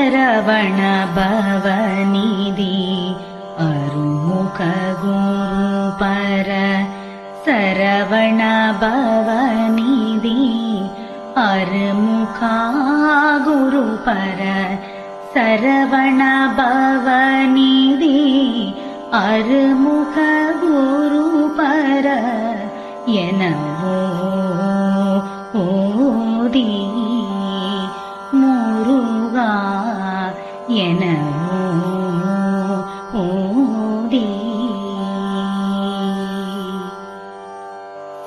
சரவண பவநிதி அருமுக குரு பர சரவண பவநிதி அருமுகா குரு பர சரவண பவநிதி அருமுக குரு பர எனவோ ஓதி முருகா எனவோ ஓதி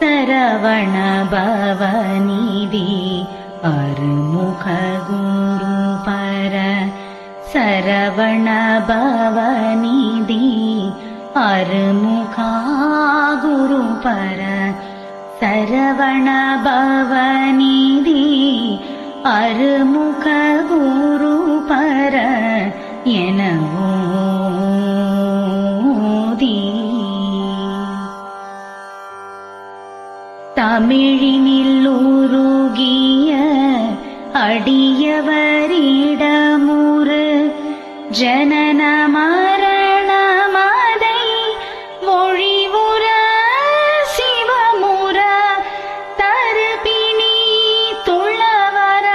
சரவண பவநிதி அருமுக குரு பர சரவண பவநிதி அருமுகா குரு பர சரவண பவநிதி அருமுக குரு பர எனவோதி தமிழினில் உருகிய அடியவரிடமுறு ஜனன மரணமதை மொழிவுற சிவமுற தருபிணி துளவர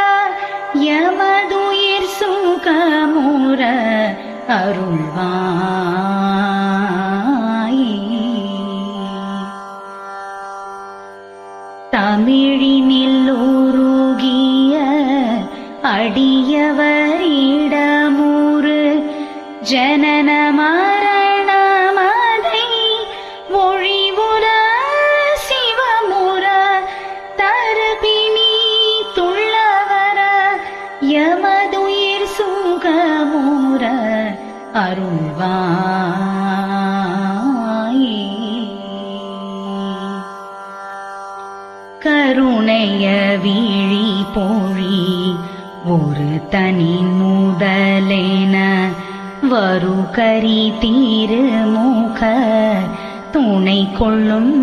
யமதுயிர் சுகமுற அருள்வாயே தமிழினில் உருகிய அடியவரிடமுறு ஜனன மரணமதை மொழிவுற சிவமுற தருபிணி துள்ளவர யமதுயிர் சுகமுற அருள்வாயே கருணைய விழி பொழி ஒரு தனி முதலேன வருகரி தீருமுக துணை கொள்ளும்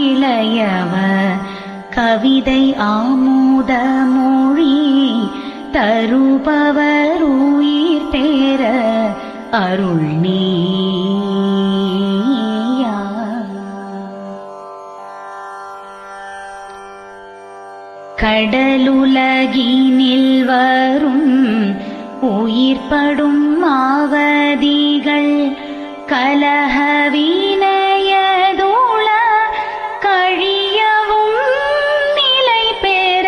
இளையவ கவிதை ஆமுத மொழி தருபவர் உயிர் பேர அருள் நீயா கடலுலகினில் வரும் உயிர்படும் மாவதிகள் கலஹவினயதுள கழியவும் நிலை பெற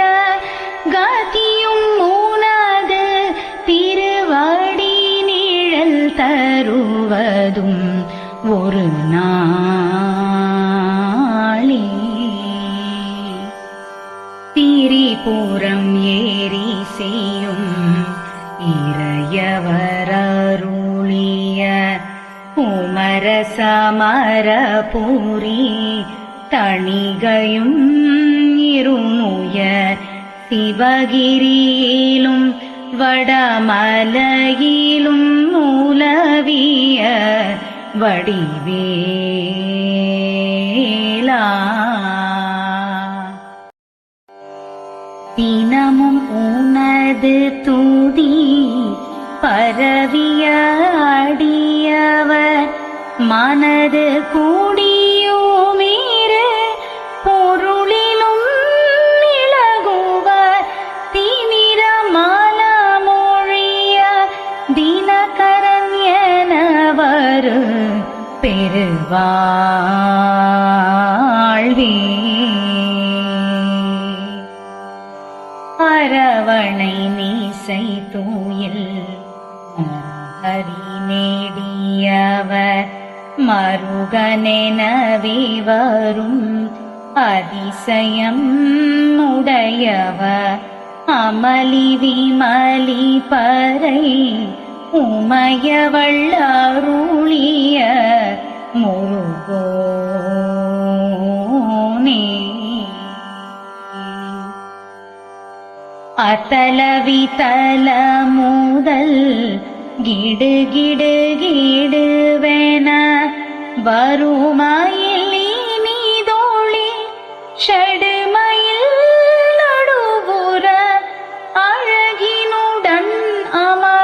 கதியும் உனது திருவடி நிழல் தருவதும் ஒரு நாளே திரிபுரம் ஏறி செய்யும் இறையவரருளிய உமரசமரபுரி தணிகையும் இருநுய சிவகிரியிலும் வடமலையிலும் உலவிய வடிவேலா தினமும் உனது துதி பரவிய அடியவர் மனது கூடியுமீறு பொருளிலும் இலகுவர் திமிரமான மொழிய தினகரன் எனவர் பெருவாழ்வே அரவணை மீசை தூயில் ஹரி நேடியவர் மருகனெனவே வரும் அதிசயம் உடையவர் அமளி விமலி பறை உமையவள் அருளிய முருகோனே அத்தலவித்தல முதல் கிடு கிடு கிடுவென வருமயில் நீதோழி ஷடுமயில் நடுவுற அழகினுடன் அமர்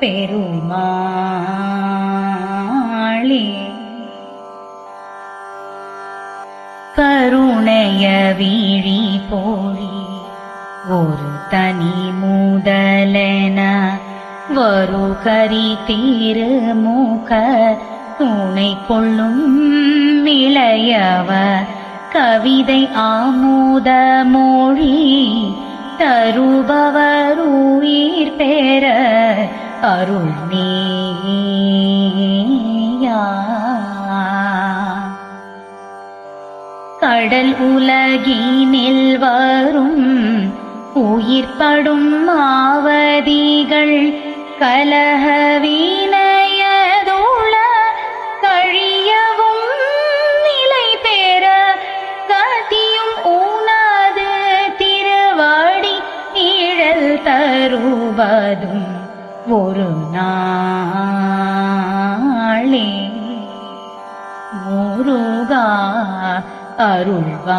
பெருமாளே. கருணைய விழி போழி ஒரு தனி முதலென வருகரி திருமுக துணை கொள்ளும் இளையவ கவிதை ஆமுத மொழி தருபவர் உயிர் பெற அருள் நீயா. கடல் உலகினில் வரும் உயிர்ப்படும் ஆவதிகள் கலக வினயதுள கழியவும் நிலை பெற கதியும் உனது திருவடி நிழல் தருவதும் ஒரு நாளே. முருகா அருள்வாய்.